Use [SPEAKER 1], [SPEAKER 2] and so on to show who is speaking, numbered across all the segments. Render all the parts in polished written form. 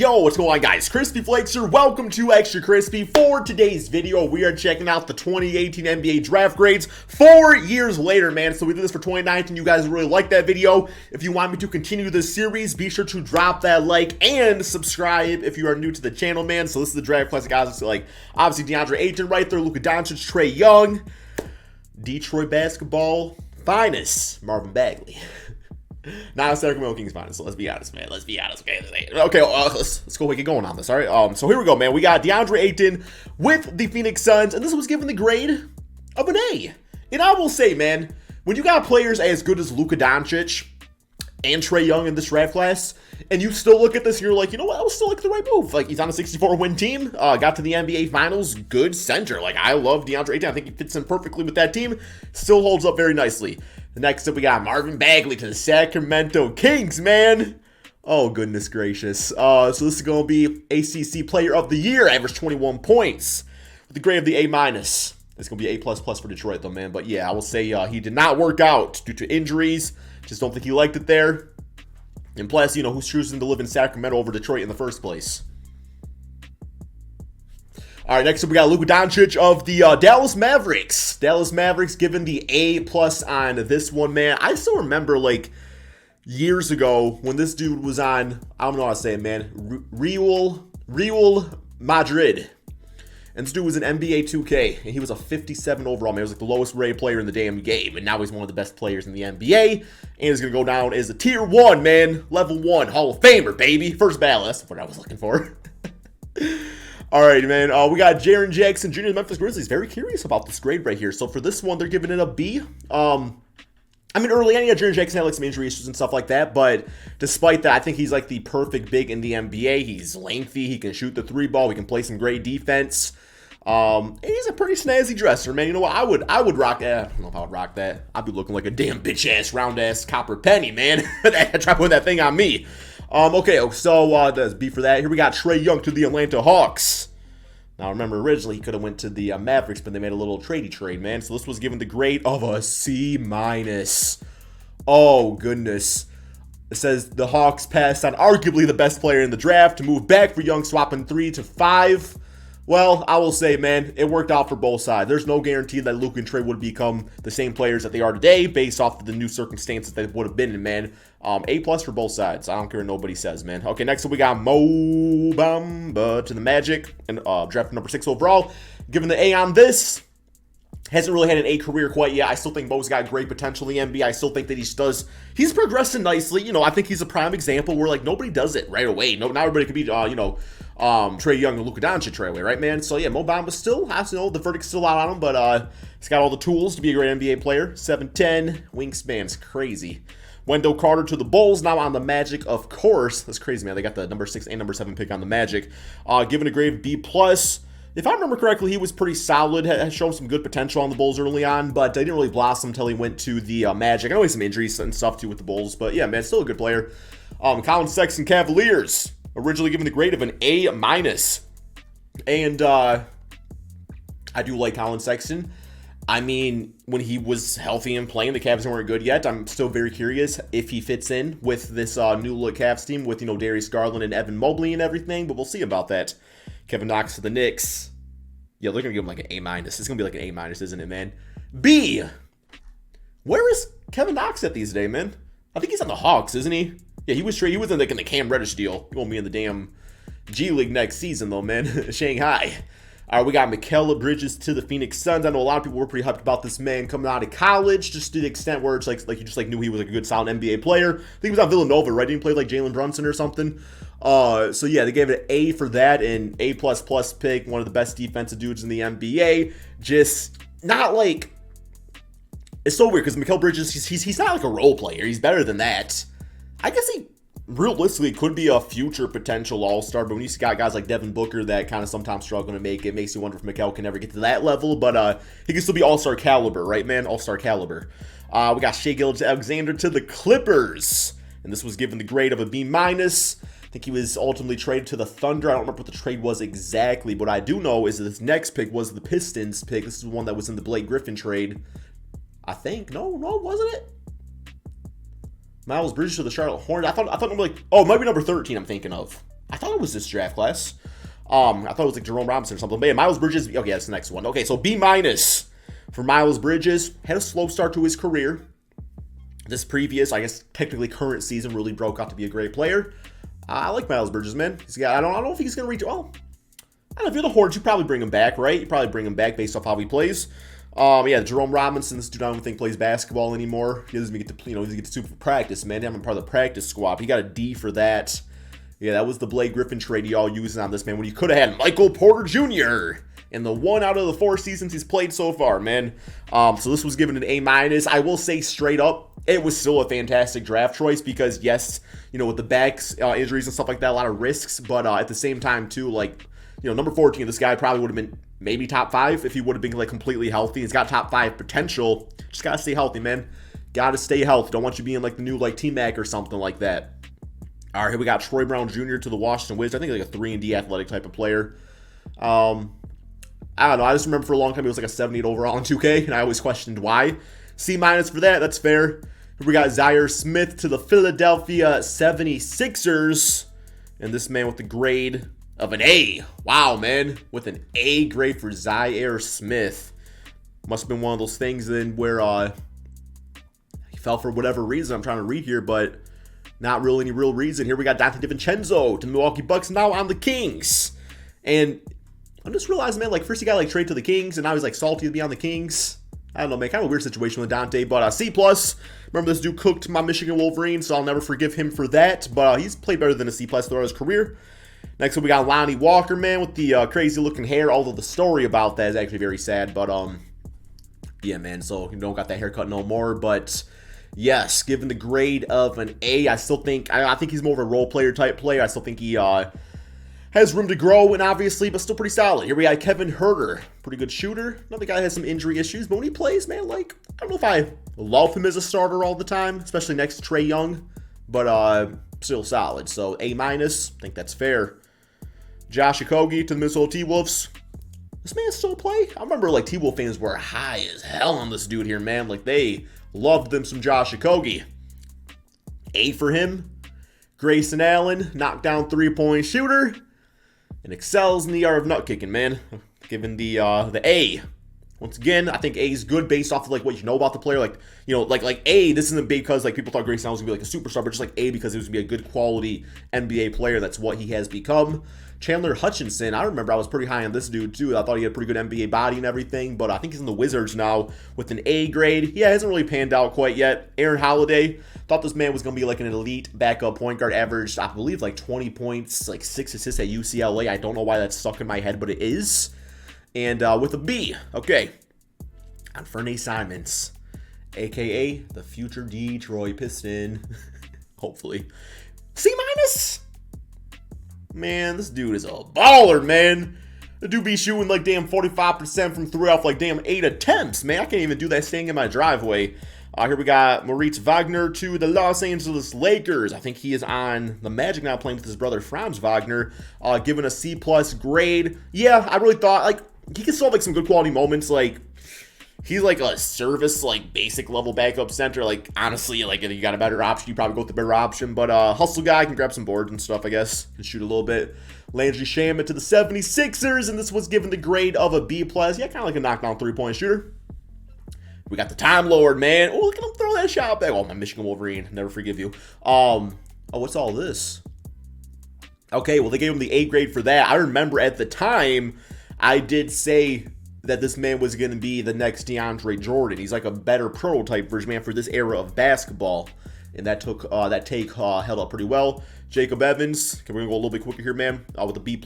[SPEAKER 1] Yo, what's going on, guys? Crispy Flakes here. Welcome to Extra Crispy. For today's video, we are checking out the 2018 NBA draft grades 4 years later, man. So we did this for 2019. You guys really liked that video. If you want me to continue this series, be sure to drop that like and subscribe if you are new to the channel, man. So this is the draft class, guys. So like, obviously DeAndre Ayton right there, Luka Doncic, Trae Young, Detroit basketball finest, Marvin Bagley. Not a Sacramento Kings finest, so let's be honest, man. Let's be honest, okay? Let's go get going on this, all right? So here we go, man. We got DeAndre Ayton with the Phoenix Suns, and this was given the grade of an A. And I will say, man, when you got players as good as Luka Doncic and Trae Young in this draft class, and you still look at this and you're like, you know what, that was still like the right move. Like, he's on a 64-win team, got to the NBA Finals, good center. Like, I love DeAndre Ayton. I think he fits in perfectly with that team. Still holds up very nicely. Next up, we got Marvin Bagley to the Sacramento Kings, man. Oh, goodness gracious. So this is going to be ACC Player of the Year, averaged 21 points with the grade of the A-. It's going to be A++ for Detroit, though, man. But yeah, I will say he did not work out due to injuries. Just don't think he liked it there. And plus, you know, who's choosing to live in Sacramento over Detroit in the first place? All right, next up we got Luka Doncic of the Dallas Mavericks. Dallas Mavericks given the A+ on this one, man. I still remember, like, years ago when this dude was on, I don't know how to say it, man, Real Madrid. And this dude was in NBA 2K, and he was a 57 overall, man. He was like the lowest rated player in the damn game, and now he's one of the best players in the NBA, and he's going to go down as a Tier 1, man. Level 1, Hall of Famer, baby. First ballot, that's what I was looking for. All right, man, we got Jaren Jackson Jr. of the Memphis Grizzlies. Very curious about this grade right here. So for this one, they're giving it a B. I mean, early on, yeah, Jaren Jackson had like some injury issues and stuff like that, but despite that, I think he's like the perfect big in the NBA. He's lengthy, he can shoot the three ball, he can play some great defense. And he's a pretty snazzy dresser, man. You know what? I would rock that. I don't know if I would rock that. I'd be looking like a damn bitch-ass, round-ass copper penny, man. Try putting that thing on me. Okay, so that's B for that. Here we got Trae Young to the Atlanta Hawks. Now, remember, originally he could have went to the Mavericks, but they made a little tradey trade, man. So this was given the grade of a C-. Oh, goodness. It says the Hawks passed on arguably the best player in the draft to move back for Young, swapping 3 to 5. Well, I will say, man, it worked out for both sides. There's no guarantee that Luka and Trae would become the same players that they are today based off of the new circumstances they would have been in, man. A+ for both sides. I don't care what nobody says, man. Okay, next up we got Mo Bamba to the Magic, and draft number 6 overall. Given the A on this, hasn't really had an A career quite yet. I still think Mo's got great potential in the NBA. I still think that he's progressing nicely. You know, I think he's a prime example where, like, nobody does it right away. No, not everybody could be, Trae Young and Luka Doncic right away, right, man? So, yeah, Mo Bamba still has, the verdict's still out on him, but he's got all the tools to be a great NBA player. 7'10", wingspan's crazy. Wendell Carter to the Bulls, now on the Magic, of course. That's crazy, man. They got the number 6 and number 7 pick on the Magic. Given a grade B+. If I remember correctly, he was pretty solid, had shown some good potential on the Bulls early on, but didn't really blossom until he went to the Magic. I know he had some injuries and stuff, too, with the Bulls, but yeah, man, still a good player. Colin Sexton Cavaliers, originally given the grade of an A-. And I do like Colin Sexton. I mean, when he was healthy and playing, the Cavs weren't good yet. I'm still very curious if he fits in with this new look Cavs team with, Darius Garland and Evan Mobley and everything, but we'll see about that. Kevin Knox to the Knicks. Yeah, they're going to give him like an A-. It's going to be like an A-, isn't it, man? B. Where is Kevin Knox at these days, man? I think he's on the Hawks, isn't he? Yeah, he was in like in the Cam Reddish deal. He won't be in the damn G League next season, though, man. Shanghai. All right, we got Mikal Bridges to the Phoenix Suns. I know a lot of people were pretty hyped about this man coming out of college, just to the extent where it's like you just like knew he was like a good, solid NBA player. I think he was on Villanova, right? Didn't he play like Jalen Brunson or something? So yeah, they gave it an A for that, and A++ pick, one of the best defensive dudes in the NBA. Just not like, it's so weird because Mikal Bridges, he's not like a role player. He's better than that. I guess he realistically could be a future potential all-star, but when you got guys like Devin Booker that kind of sometimes struggle to make it, makes you wonder if Mikal can ever get to that level, but he can still be all-star caliber, right, man? All-star caliber. We got Shai Gilgeous-Alexander to the Clippers, and this was given the grade of a B-. I think he was ultimately traded to the Thunder. I don't remember what the trade was exactly, but what I do know is that this next pick was the Pistons pick. This is one that was in the Blake Griffin trade, I think. No, wasn't it? Miles Bridges to the Charlotte Hornets. I thought number it might be number 13 I'm thinking of. I thought it was this draft class. I thought it was like Jerome Robinson or something. But yeah, Miles Bridges. Okay, that's the next one. Okay, so B- for Miles Bridges. Had a slow start to his career. This previous, I guess, technically current season really broke out to be a great player. I like Miles Bridges, man. He's got, I don't know if he's going to reach. Well, I don't know, if you're the Hordes, you probably bring him back, right? You probably bring him back based off how he plays. Yeah, Jerome Robinson, this dude I don't think plays basketball anymore. He doesn't get to, he doesn't get to super practice, man. I'm part of the practice squad. He got a D for that. Yeah, that was the Blake Griffin trade y'all using on this, man, when you could have had Michael Porter Jr. in the 1 out of the 4 seasons he's played so far, man. So this was given an A-. I will say straight up, it was still a fantastic draft choice because, yes, with the backs, injuries and stuff like that, a lot of risks. But at the same time, too, like, number 14, this guy probably would have been maybe top 5 if he would have been, like, completely healthy. He's got top 5 potential. Just got to stay healthy, man. Got to stay healthy. Don't want you being, like, the new, like, T-Mac or something like that. All right, here we got Troy Brown Jr. to the Washington Wizards. I think like a 3-and-D athletic type of player. I don't know. I just remember for a long time he was like a 78 overall in 2K, and I always questioned why. C- for that. That's fair. Here we got Zaire Smith to the Philadelphia 76ers. And this man with the grade of an A. Wow, man. With an A grade for Zaire Smith. Must have been one of those things then where he fell for whatever reason. I'm trying to read here, but not really any real reason. Here we got Dante DiVincenzo to the Milwaukee Bucks, now on the Kings. And I'm just realizing, man, like, first he got, like, traded to the Kings, and now he's, like, salty to be on the Kings. I don't know, man, kind of a weird situation with Dante, but C+. Remember, this dude cooked my Michigan Wolverines, so I'll never forgive him for that, but he's played better than a C+ throughout his career. Next up, we got Lonnie Walker, man, with the crazy-looking hair, although the story about that is actually very sad, but, yeah, man, so you don't got that haircut no more, but yes, given the grade of an A, I still think, I think he's more of a role player type player. I still think he has room to grow, and obviously, but still pretty solid. Here we got Kevin Huerter, pretty good shooter. Another guy that has some injury issues, but when he plays, man, like, I don't know if I love him as a starter all the time, especially next to Trae Young, but still solid. So A-, I think that's fair. Josh Okogie to the Minnesota T-Wolves. This man still play? I remember, like, T-Wolf fans were high as hell on this dude here, man. Like, they loved them some Josh Okogie. A for him. Grayson Allen, knockdown 3-point shooter, and excels in the art of nut kicking, man. Given the A. Once again, I think A is good based off of like what you know about the player. Like, like A, this isn't because like people thought Grayson Allen was gonna be like a superstar, but just like A because he was gonna be a good quality NBA player. That's what he has become. Chandler Hutchinson, I remember I was pretty high on this dude too. I thought he had a pretty good NBA body and everything, but I think he's in the Wizards now with an A grade. Yeah, hasn't really panned out quite yet. Aaron Holiday, thought this man was going to be like an elite backup point guard, averaged, I believe, like 20 points, like 6 assists at UCLA. I don't know why that's stuck in my head, but it is. And with a B, okay, on Fernay Simons, a.k.a. the future Detroit Piston, hopefully. C-. Man, this dude is a baller, man. The dude be shooting like damn 45% from 3 off like damn 8 attempts, man. I can't even do that staying in my driveway. Here we got Moritz Wagner to the Los Angeles Lakers. I think he is on the Magic now, playing with his brother Franz Wagner. Given a C+ grade. Yeah, I really thought like he could still have like some good quality moments. Like he's like a service, like basic level backup center. Like honestly, like if you got a better option, you probably go with the better option. But hustle guy can grab some boards and stuff, I guess, and shoot a little bit. Landry Shamet to the 76ers, and this was given the grade of a B+. Yeah, kind of like a knockdown 3-point shooter. We got the Time Lord, man. Oh, look at him throw that shot back. Oh, my Michigan Wolverine. Never forgive you. Oh, what's all this? Okay, well, they gave him the A grade for that. I remember at the time, I did say that this man was going to be the next DeAndre Jordan. He's like a better prototype version, man, for this era of basketball. And that take held up pretty well. Jacob Evans, we're going to go a little bit quicker here, man, with a B+.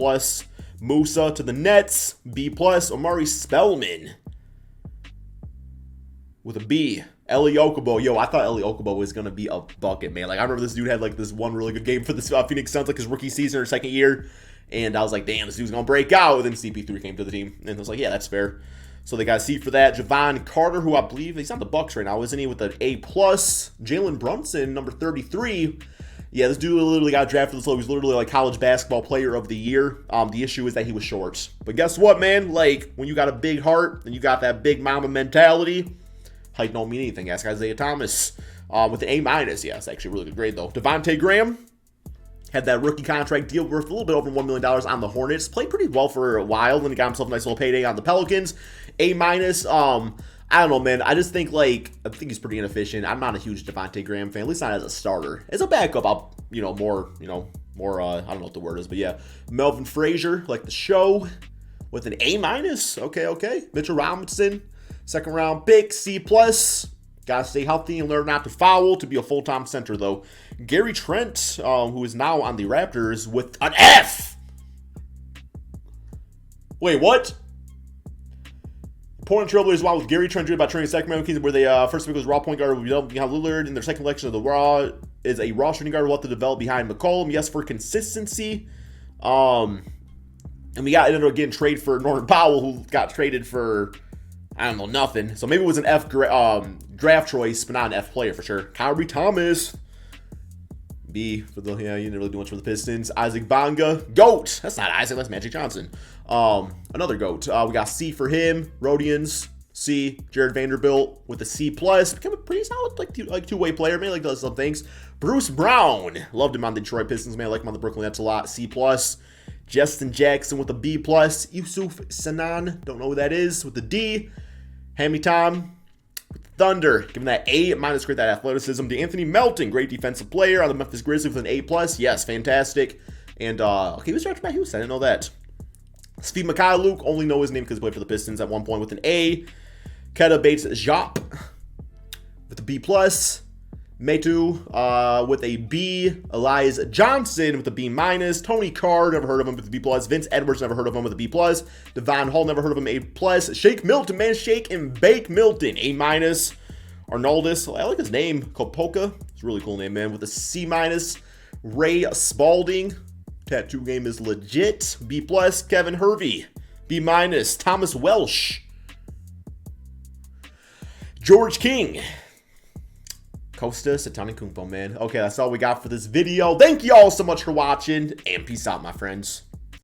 [SPEAKER 1] Musa to the Nets, B+. Omari Spellman with a B. Eli Okubo. Yo, I thought Eli Okubo was going to be a bucket, man. Like, I remember this dude had, like, this one really good game for the Phoenix Suns, like, his rookie season or second year. And I was like, damn, this dude's going to break out. And then CP3 came to the team. And I was like, yeah, that's fair. So they got a C for that. Javon Carter, who I believe, he's on the Bucks right now, isn't he, with an A+. Jalen Brunson, number 33. Yeah, this dude literally got drafted this low. He was literally like college basketball player of the year. The issue is that he was short. But guess what, man? Like, when you got a big heart and you got that big mama mentality, height don't mean anything. Ask Isaiah Thomas with an A-. Yeah, it's actually a really good grade, though. Devontae Graham Had that rookie contract deal worth a little bit over $1 million on the Hornets. Played pretty well for a while, then he got himself a nice little payday on the Pelicans. A-. I don't know, man. I just think, like, I think he's pretty inefficient. I'm not a huge Devontae Graham fan, at least not as a starter. As a backup, I'll, more, I don't know what the word is, but yeah. Melvin Frazier, like the show, with an A-. Okay. Mitchell Robinson, second round pick, C+. Gotta stay healthy and learn not to foul to be a full-time center, though. Gary Trent, who is now on the Raptors, with an F. Wait, what? Portland Trailblazers won with Gary Trent by trading Sacramento Kings, where they first pick was raw point guard behind Lillard, and their second selection of the raw is a raw shooting guard who will have to develop behind McCollum. Yes, for consistency. And we got ended up getting trade for Norman Powell, who got traded for, I don't know, nothing. So maybe it was an F draft choice, but not an F player for sure. Kyrie Thomas. B for the, you didn't really do much for the Pistons. Isaac Bonga. GOAT. That's not Isaac, that's Magic Johnson. Another GOAT. We got C for him. Rodians. C. Jared Vanderbilt with a C+. Became a pretty solid like two-way player. Maybe does some things. Bruce Brown. Loved him on the Detroit Pistons, man. I like him on the Brooklyn Nets a lot. C+. Justin Jackson with a B+. Yusuf Sanan. Don't know who that is. With a D. Hammy Tom. Thunder, giving that A-, great that athleticism. DeAnthony Melton, great defensive player on the Memphis Grizzlies with an A+. Yes, fantastic. And, okay, he was drafted by Houston. I didn't know that. Steve Luke, only know his name because he played for the Pistons at one point with an A. Keta Bates Jop with a B+. Metu with a B. Elias Johnson with a B-. Tony Carr, never heard of him with a B+. Vince Edwards, never heard of him with a B+. Devon Hall, never heard of him, A+. Shake Milton, man, Shake and Bake Milton, A-. Arnoldus, I like his name. Kopoka, it's a really cool name, man, with a C-. Ray Spalding, tattoo game is legit. B+. Kevin Hervey, B-. Thomas Welsh. George King. Costa Satanikumpo, man. Okay, that's all we got for this video. Thank you all so much for watching, and peace out, my friends.